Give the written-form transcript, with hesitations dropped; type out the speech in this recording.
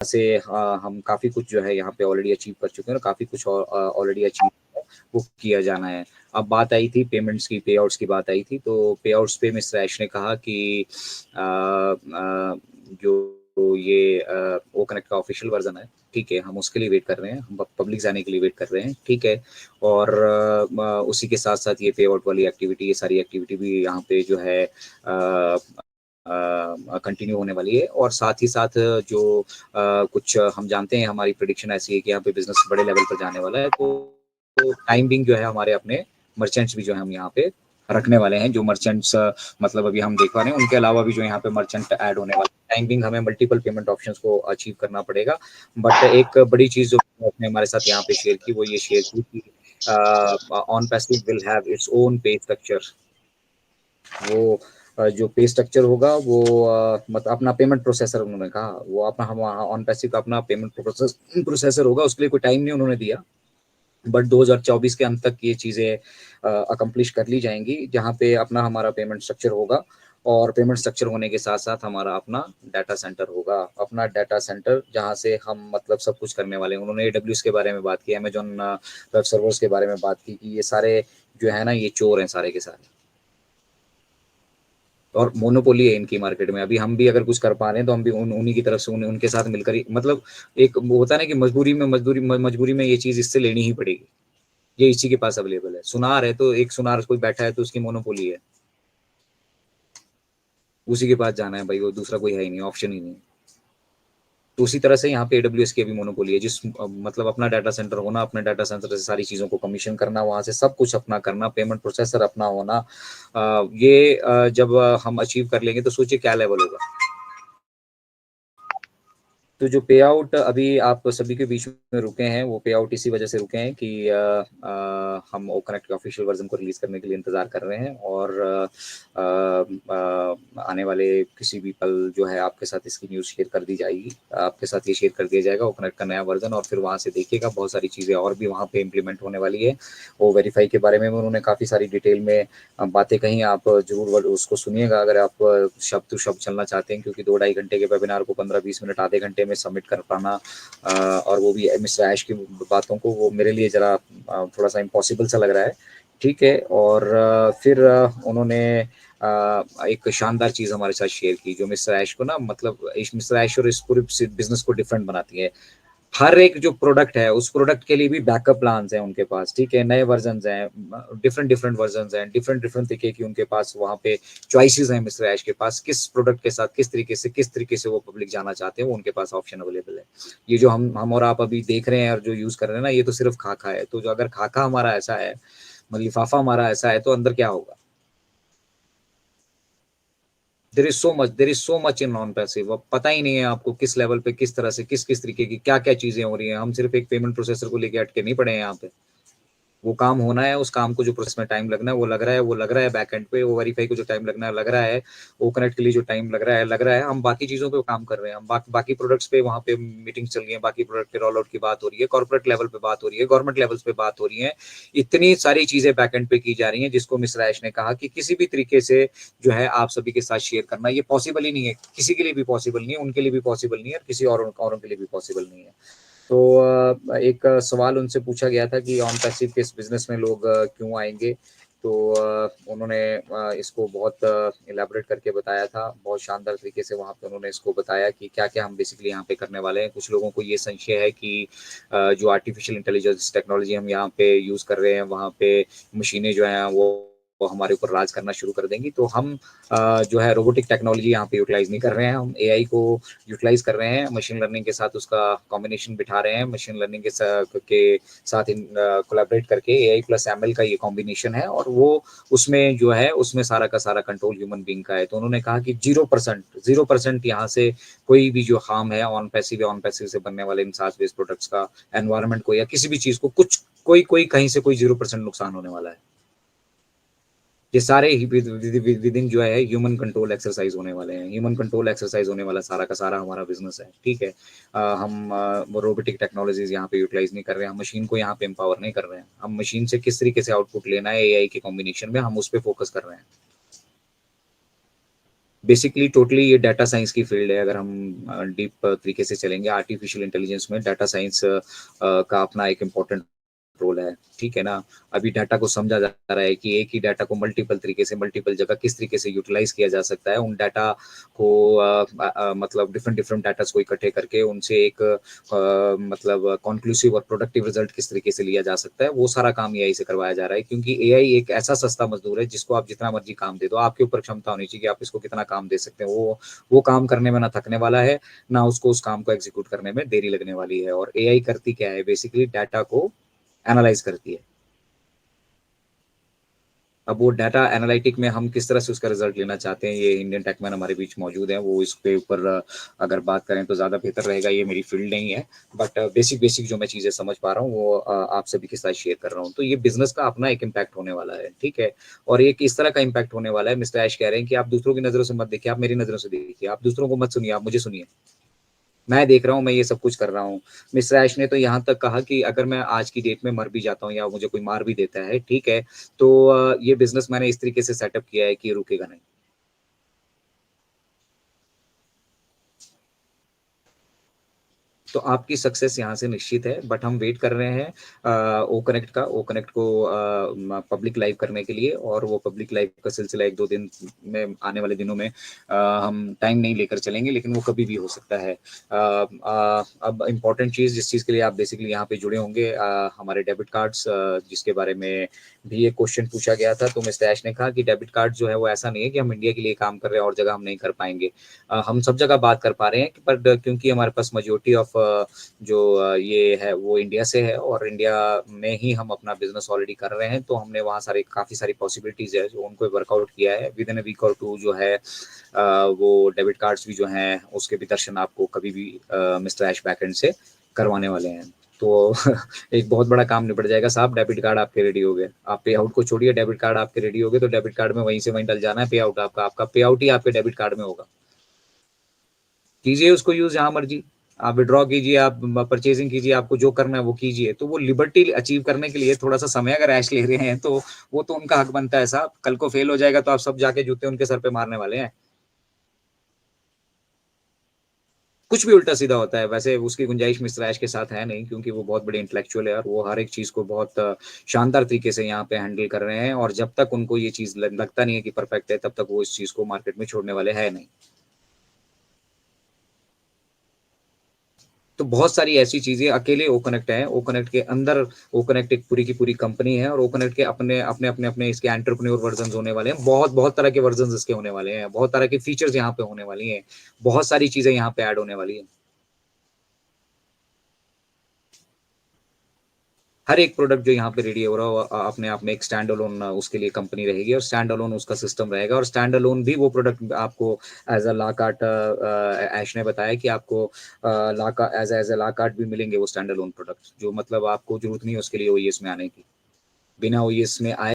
से हम काफ़ी कुछ जो है यहाँ पे ऑलरेडी अचीव कर चुके हैं और काफ़ी कुछ ऑलरेडी अचीव वो किया जाना है। अब बात आई थी पेमेंट्स की, पे आउट्स की बात आई थी, तो पे आउट्स पे मिस्टर ऐश ने कहा कि जो ये ओ कनेक्ट का ऑफिशियल वर्जन है, ठीक है, हम उसके लिए वेट कर रहे हैं, हम पब्लिक जाने के लिए वेट कर रहे हैं, ठीक है। और उसी के साथ साथ ये पे आउट वाली एक्टिविटी, ये सारी एक्टिविटी भी यहाँ पे जो है कंटिन्यू होने वाली है। और साथ ही साथ जो कुछ हम जानते हैं, हमारी प्रेडिक्शन ऐसी है कि यहाँ पे बिजनेस बड़े लेवल पर जाने वाला है, तो टाइम बिंग जो है हमारे अपने मर्चेंट्स भी जो है हम यहाँ पे रखने वाले हैं। जो मर्चेंट्स मतलब अभी हम देख पा रहे हैं, उनके अलावा भी जो यहाँ पे मर्चेंट ऐड होने वाले हैं। टाइम बिंग हमें मल्टीपल पेमेंट ऑप्शंस को अचीव करना पड़ेगा। बट एक बड़ी चीज जो आपने हमारे साथ यहाँ पे शेयर की, वो ये शेयर की कि on passive will have its own पे स्ट्रक्चर। वो जो पे स्ट्रक्चर होगा वो मतलब अपना पेमेंट प्रोसेसर, उन्होंने कहा वो अपना, हम ऑन पैसिव का अपना पेमेंट प्रोसेसर होगा। उसके लिए कोई टाइम नहीं उन्होंने दिया, बट 2024 के अंत तक ये चीज़ें अकम्प्लिश कर ली जाएंगी, जहाँ पे अपना हमारा पेमेंट स्ट्रक्चर होगा। और पेमेंट स्ट्रक्चर होने के साथ साथ हमारा अपना डाटा सेंटर होगा, अपना डाटा सेंटर, जहाँ से हम मतलब सब कुछ करने वाले हैं। उन्होंने AWS के बारे में बात की, अमेजॉन वेब सर्वर्स के बारे में बात की कि ये सारे जो है ना, ये चोर हैं सारे के सारे, और मोनोपोली है इनकी मार्केट में। अभी हम भी अगर कुछ कर पा रहे हैं तो हम भी उन्हीं की तरफ से उनके साथ मिलकर ही, मतलब एक वो होता है ना कि मजबूरी में ये चीज इससे लेनी ही पड़ेगी। ये इसी के पास अवेलेबल है। सुनार है तो एक सुनार कोई बैठा है तो उसकी मोनोपोली है, उसी के पास जाना है भाई, वो दूसरा कोई है ही नहीं, ऑप्शन ही नहीं। तो उसी तरह से यहाँ पे AWS की भी मोनोपोली है, जिस मतलब अपना डाटा सेंटर होना, अपने डाटा सेंटर से सारी चीज़ों को कमीशन करना, वहाँ से सब कुछ अपना करना, पेमेंट प्रोसेसर अपना होना, ये जब हम अचीव कर लेंगे तो सोचिए क्या लेवल होगा। तो जो पे आउट अभी आप सभी के बीच में रुके हैं, वो पे आउट इसी वजह से रुके हैं कि हम ओ कनेक्ट के ऑफिशियल वर्जन को रिलीज करने के लिए इंतजार कर रहे हैं। और आने वाले किसी भी पल जो है आपके साथ इसकी न्यूज़ शेयर कर दी जाएगी, आपके साथ ये शेयर कर दिया जाएगा ओ कनेक्ट का नया वर्जन। और फिर वहाँ से देखिएगा बहुत सारी चीज़ें और भी वहाँ पे इम्प्लीमेंट होने वाली है। वो वेरीफाई के बारे में उन्होंने काफ़ी सारी डिटेल में बातें कहीं, आप जरूर उसको सुनिएगा अगर आप शब्द टू शब्द चलना चाहते हैं, क्योंकि 2-2.5 घंटे के वेबिनार को 15-20 मिनट, आधे घंटे में सबमिट कर पाना, और वो भी मिस्टर ऐश की बातों को, वो मेरे लिए जरा थोड़ा सा इम्पॉसिबल सा लग रहा है, ठीक है। और फिर उन्होंने एक शानदार चीज़ हमारे साथ शेयर की, जो मिस्टर ऐश को ना, मतलब मिस्टर ऐश और इस पूरे बिजनेस को डिफरेंट बनाती है। हर एक जो प्रोडक्ट है, उस प्रोडक्ट के लिए भी बैकअप प्लान्स हैं उनके पास, ठीक है, नए वर्जन हैं, डिफरेंट वर्जन हैं, डिफरेंट तरीके की उनके पास वहाँ पे चॉइसेस हैं। मिस्टर ऐश के पास किस प्रोडक्ट के साथ किस तरीके से वो पब्लिक जाना चाहते हैं, वो उनके पास ऑप्शन अवेलेबल है। ये जो हम और आप अभी देख रहे हैं और जो यूज कर रहे हैं ना, ये तो सिर्फ खाका है। तो जो अगर खाका हमारा ऐसा है, मतलब लिफाफा हमारा ऐसा है, तो अंदर क्या होगा? There is so much in non passive. अब पता ही नहीं है आपको किस लेवल पे, किस तरह से, किस तरीके की क्या क्या चीजें हो रही हैं। हम सिर्फ एक पेमेंट प्रोसेसर को लेके अटके नहीं पड़े हैं यहाँ पे। वो काम होना है, उस काम को जो प्रोसेस में टाइम लगना है वो लग रहा है, वो लग रहा है बैक एंड पे। वो वेरीफाई को जो टाइम लगना है लग रहा है, वो कनेक्ट के लिए जो टाइम लग रहा है। हम बाकी चीजों पे काम कर रहे हैं, हम बाकी प्रोडक्ट्स पे वहाँ पे मीटिंग्स चल रही है, बाकी प्रोडक्ट के रोल आउट की बात हो रही है, कॉर्पोरेट लेवल पे बात हो रही है, गवर्नमेंट लेवल्स पे बात हो रही है। इतनी सारी चीजें बैक एंड पे की जा रही हैं, जिसको मिस्टर ऐश ने कहा कि किसी भी तरीके से जो है आप सभी के साथ शेयर करना ये पॉसिबल ही नहीं है, किसी के लिए भी पॉसिबल नहीं है, उनके लिए भी पॉसिबल नहीं है, और किसी औरों के लिए भी पॉसिबल नहीं है। तो एक सवाल उनसे पूछा गया था कि ऑन पैसिव के इस बिजनेस में लोग क्यों आएंगे। तो उन्होंने इसको बहुत इलेबोरेट करके बताया था, बहुत शानदार तरीके से वहाँ पे उन्होंने इसको बताया कि क्या क्या हम बेसिकली यहाँ पे करने वाले हैं। कुछ लोगों को ये संशय है कि जो आर्टिफिशियल इंटेलिजेंस टेक्नोलॉजी हम यहाँ पे यूज़ कर रहे हैं, वहाँ पे मशीनें जो हैं वो हमारे ऊपर राज करना शुरू कर देंगी। तो हम जो है रोबोटिक टेक्नोलॉजी यहाँ पे यूटिलाइज नहीं कर रहे हैं, हम AI को यूटिलाइज कर रहे हैं, मशीन लर्निंग के साथ उसका कॉम्बिनेशन बिठा रहे हैं। मशीन लर्निंग के साथ कोलैबोरेट करके AI प्लस ML का ये कॉम्बिनेशन है, और वो उसमें जो है उसमें सारा का सारा कंट्रोल ह्यूमन बींग का है। तो उन्होंने कहा कि 0% यहाँ से कोई भी जो हार्म है ऑन पैसिव से बनने वाले इन सास बेस्ड प्रोडक्ट्स का, एनवायरमेंट को या किसी भी चीज को, कुछ कोई कहीं से कोई 0% नुकसान होने वाला है। ये सारे विद इन जो है ह्यूमन कंट्रोल एक्सरसाइज होने वाले हैं, ह्यूमन कंट्रोल एक्सरसाइज होने वाला सारा का सारा हमारा बिजनेस है, ठीक है। हम रोबोटिक टेक्नोलॉजीज यहाँ पे यूटिलाइज नहीं कर रहे हैं, हम मशीन को यहाँ पे एम्पावर नहीं कर रहे हैं, हम मशीन से किस तरीके से आउटपुट लेना है AI के कॉम्बिनेशन में, हम उस पर फोकस कर रहे हैं। बेसिकली टोटली ये डाटा साइंस की फील्ड है। अगर हम डीप तरीके से चलेंगे, आर्टिफिशियल इंटेलिजेंस में डाटा साइंस का अपना एक इम्पोर्टेंट रोल है, ठीक है ना? अभी डाटा को समझा जा रहा है कि एक ही डाटा को मल्टीपल तरीके से, मल्टीपल जगह किस तरीके से यूटिलाइज़ किया जा सकता है। उन डाटा को मतलब डिफरेंट डिफरेंट डाटास को इकट्ठे करके उनसे एक मतलब कॉन्क्लूसिव और प्रोडक्टिव रिजल्ट किस तरीके से लिया जा सकता है, वो सारा काम एआई से करवाया जा रहा है। क्योंकि एआई एक ऐसा सस्ता मज़दूर है जिसको आप जितना मर्ज़ी काम दे दो, आपके ऊपर क्षमता होनी चाहिए कि आप इसको कितना काम दे सकते हैं। वो काम करने में ना थकने वाला है, ना उसको उस काम को एग्ज़ीक्यूट करने में देरी लगने वाली है। और एआई करती क्या है, बेसिकली डाटा को एनालाइज़ करती है। अब वो डाटा एनालिटिक में हम किस तरह से उसका रिज़ल्ट लेना चाहते हैं, ये इंडियन टेकमैन हमारे बीच मौजूद हैं, वो इसके ऊपर अगर बात करें तो ज़्यादा बेहतर रहेगा, ये मेरी फ़ील्ड नहीं है। बट बेसिक जो मैं चीज़ें समझ पा रहा हूँ, वो आप सभी के साथ शेयर कर रहा हूँ। तो ये बिज़नेस का अपना एक इम्पैक्ट होने वाला है, ठीक है? और एक इस तरह का इम्पैक्ट होने वाला है, मिस्टर ऐश कह रहे हैं कि आप दूसरों की नज़रों से मत देखिए, आप मेरी नज़रों से देखिए। आप दूसरों को मत सुनिए, आप मुझे सुनिए। मैं देख रहा हूँ, मैं ये सब कुछ कर रहा हूँ। मिस्टर ऐश ने तो यहाँ तक कहा कि अगर मैं आज की डेट में मर भी जाता हूँ या मुझे कोई मार भी देता है, ठीक है? तो ये बिज़नेस मैंने इस तरीके से सेटअप किया है कि ये रुकेगा नहीं। तो आपकी सक्सेस यहाँ से निश्चित है, बट हम वेट कर रहे हैं ओ कनेक्ट का, ओ कनेक्ट को पब्लिक लाइव करने के लिए। और वो पब्लिक लाइव का सिलसिला 1-2 दिन में, आने वाले दिनों में हम टाइम नहीं लेकर चलेंगे, लेकिन वो कभी भी हो सकता है। अब इम्पोर्टेंट चीज़ जिस चीज़ के लिए आप बेसिकली यहाँ पे जुड़े होंगे, हमारे डेबिट कार्ड्स, जिसके बारे में भी एक क्वेश्चन पूछा गया था, तो मिस्टर ऐश ने कहा कि डेबिट कार्ड जो है वो ऐसा नहीं है कि हम इंडिया के लिए काम कर रहे हैं और जगह हम नहीं कर पाएँगे। हम सब जगह बात कर पा रहे हैं, पर क्योंकि हमारे पास मेजॉरिटी ऑफ जो ये है वो इंडिया से है, और इंडिया में ही हम अपना बिजनेस ऑलरेडी कर रहे हैं, तो हमने वहाँ सारी काफ़ी सारी पॉसिबिलिटीज़ है जो उनको वर्कआउट किया है। विद इन अ वीक और टू जो है वो डेबिट कार्ड्स भी जो हैं उसके भी दर्शन आपको कभी भी मिस्टर ऐश बैकएंड से करवाने वाले हैं। तो एक बहुत बड़ा काम निपट जाएगा साहब। डेबिट कार्ड आपके रेडी हो गए, आप पे आउट को छोड़िए, डेबिट कार्ड आपके रेडी हो गए, तो डेबिट कार्ड में वहीं से वहीं डल जाना है। पे आउट आपका आपका पे आउट ही आपके डेबिट कार्ड में होगा। कीजिए उसको यूज़ जहाँ मर्ज़ी। आप विथड्रॉ कीजिए, आप परचेज़िंग कीजिए, आपको जो करना है वो कीजिए। तो वो लिबर्टी अचीव करने के लिए थोड़ा-सा समय अगर ऐश ले रहे हैं, तो वो तो उनका हक बनता है साहब। कल को फ़ेल हो जाएगा तो आप सब जाके जूते उनके सर पे मारने वाले हैं। कुछ भी उल्टा-सीधा होता है, वैसे उसकी गुंजाइश मिस्टर ऐश के साथ है नहीं, क्योंकि वो बहुत बड़े इंटेलेक्चुअल है और वो हर एक चीज़ को बहुत शानदार तरीके से यहाँ पे हैंडल कर रहे हैं। और जब तक उनको ये चीज़ लगता नहीं है कि परफेक्ट है, तब तक वो इस चीज़ को मार्केट में छोड़ने वाले हैं नहीं। तो बहुत सारी ऐसी चीज़ें अकेले ओकनेक्ट है, ओकनेक्ट के अंदर ओकनेक्ट एक पूरी की पूरी कंपनी है, और ओकनेक्ट के अपने इसके एंटरप्रेन्योर वर्ज़न्स होने वाले हैं। बहुत-बहुत तरह के वर्ज़न्स इसके होने वाले हैं, बहुत तरह के फीचर्स यहाँ पे होने वाली हैं, बहुत सारी चीज़ें यहाँ पे ऐड होने वाली हैं। हर एक प्रोडक्ट जो यहाँ पे रेडी हो रहा हो अपने आप में एक स्टैंड अलोन उसके लिए कंपनी रहेगी, और स्टैंड अलोन उसका सिस्टम रहेगा, और स्टैंड अलोन भी वो प्रोडक्ट आपको एज़ अ ला कार्ट ऐश ने बताया कि आपको एज़ अ ला कार्ट भी मिलेंगे वो स्टैंड अलोन प्रोडक्ट, जो मतलब आपको ज़रूरत नहीं है उसके लिए ओईएस में आने की। बिना ओईएस में आए